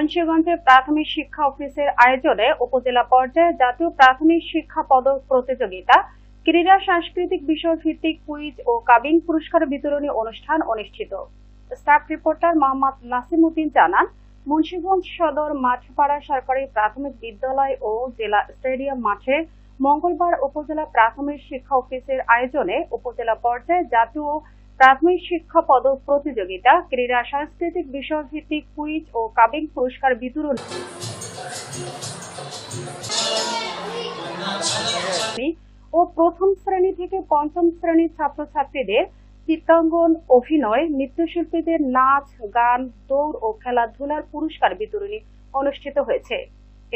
মুন্সিগঞ্জে প্রাথমিক শিক্ষা অফিসের আয়োজনে উপজেলা পর্যায়ে জাতীয় প্রাথমিক শিক্ষা পদক প্রতিযোগিতা, ক্রীড়া সাংস্কৃতিক বিষয় ভিত্তিক কুইজ ও কাবিং পুরস্কার বিতরণী অনুষ্ঠান অনুষ্ঠিত। স্টাফ রিপোর্টার মোহাম্মদ নাসিম উদ্দিন জানান, মুন্সিগঞ্জ সদর মাঠপাড়া সরকারি প্রাথমিক বিদ্যালয় ও জেলা স্টেডিয়াম মাঠে মঙ্গলবার উপজেলা প্রাথমিক শিক্ষা অফিসের আয়োজনে উপজেলা পর্যায়ে জাতীয় প্রাথমিক শিক্ষা পদক প্রতিযোগিতা, ক্রীড়া সাংস্কৃতিক বিষয় ভিত্তিক কুইজ ও কাবিং পুরস্কার বিতরণ ও প্রথম শ্রেণী থেকে পঞ্চম শ্রেণীর ছাত্রছাত্রীদের চিত্রাঙ্কন, অভিনয়, নৃত্যশিল্পীদের নাচ, গান, দৌড় ও খেলাধুলার পুরস্কার বিতরণী অনুষ্ঠিত হয়েছে।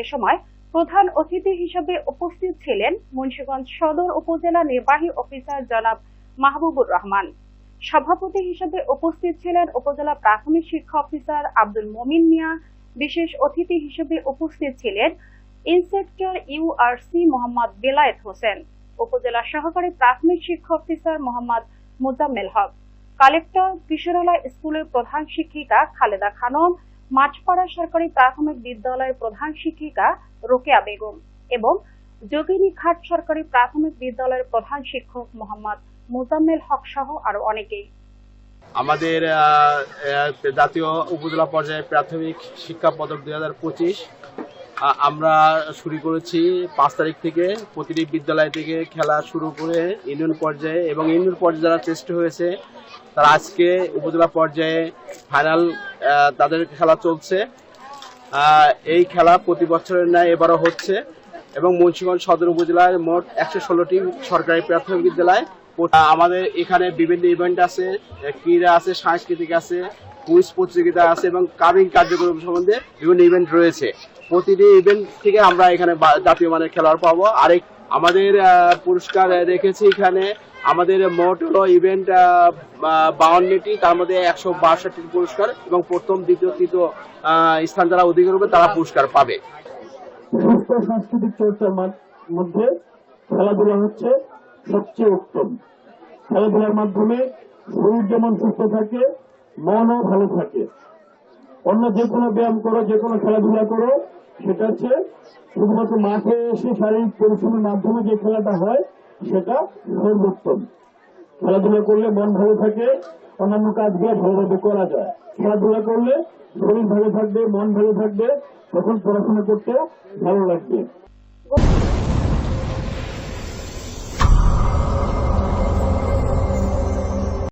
এ সময় প্রধান অতিথি হিসেবে উপস্থিত ছিলেন মুন্সিগঞ্জ সদর উপজেলা নির্বাহী অফিসার জনাব মাহবুবুর রহমান। সভাপতি হিসেবে উপস্থিত ছিলেন উপজেলা প্রাথমিক শিক্ষা অফিসার আব্দুল মমিন মিয়া। বিশেষ অতিথি হিসেবে উপস্থিত ছিলেন ইন্সপেক্টর ইউআরসি মোহাম্মদ বেলায়েত হোসেন, উপজেলা সহকারী প্রাথমিক শিক্ষা অফিসার মোহাম্মদ মোজাম্মেল হক, কালেক্টর, কিশোরালয় স্কুলের প্রধান শিক্ষিকা খালেদা খানম, মাঠপাড়া সরকারি প্রাথমিক বিদ্যালয়ের প্রধান শিক্ষিকা রোকেয়া বেগম এবং যোগিনীঘাট সরকারি প্রাথমিক বিদ্যালয়ের প্রধান শিক্ষক মোহাম্মদ মোজাম্মেল হক সহ আরো অনেকেই। আমাদের জাতীয় উপজেলা পর্যায়ে প্রাথমিক শিক্ষা পদক 2025 আমরা শুরু করেছি 5 তারিখ থেকে। প্রতিটি বিদ্যালয় থেকে খেলা শুরু করে ইউনিয়ন পর্যায়ে এবং ইউনিয়ন পর্যায়ে যারা চেষ্টা হয়েছে তারা আজকে উপজেলা পর্যায়ে ফাইনাল তাদের খেলা চলছে। এই খেলা প্রতি বছরের ন্যায় এবারও হচ্ছে এবং মুন্সিগঞ্জ সদর উপজেলায় মোট 116টি সরকারি প্রাথমিক বিদ্যালয়। আমাদের এখানে বিভিন্ন ইভেন্ট আছে, ক্রীড়া আছে, সাংস্কৃতিক আছে, কুইজ প্রতিযোগিতা আছে এবং কাবিং কার্যক্রম সম্বন্ধে বিভিন্ন ইভেন্ট রয়েছে। প্রতিটি ইভেন্ট থেকে আমরা এখানে জাতীয় মানের খেলোয়াড় পাবো। আরেক আমাদের পুরস্কার রেখেছি এখানে আমাদের মোট হলো ইভেন্ট 52টি, তার মধ্যে 162টি পুরস্কার এবং প্রথম, দ্বিতীয়, তৃতীয় স্থান যারা অধিকার করবে তারা পুরস্কার পাবে। সুস্থ সাংস্কৃতিক চর্চার মধ্যে খেলাধুলা হচ্ছে সবচেয়ে উত্তম। খেলাধুলার মাধ্যমে শরীর যেমন সুস্থ থাকে, মনও ভালো থাকে। অন্য যে কোনো ব্যায়াম করো, যে কোনো খেলাধুলা করো, সেটা হচ্ছে শুধুমাত্র মাঠে এসে শারীরিক পরিশ্রমের মাধ্যমে যে খেলাটা হয় সেটা সর্বোত্তম। খেলাধুলা করলে মন ভালো থাকে, অন্যান্য কাজগুলো ভালোভাবে করা যায়। খেলাধুলা করলে শরীর ভালো থাকবে, মন ভালো থাকবে, তখন পড়াশোনা করতে ভালো লাগবে।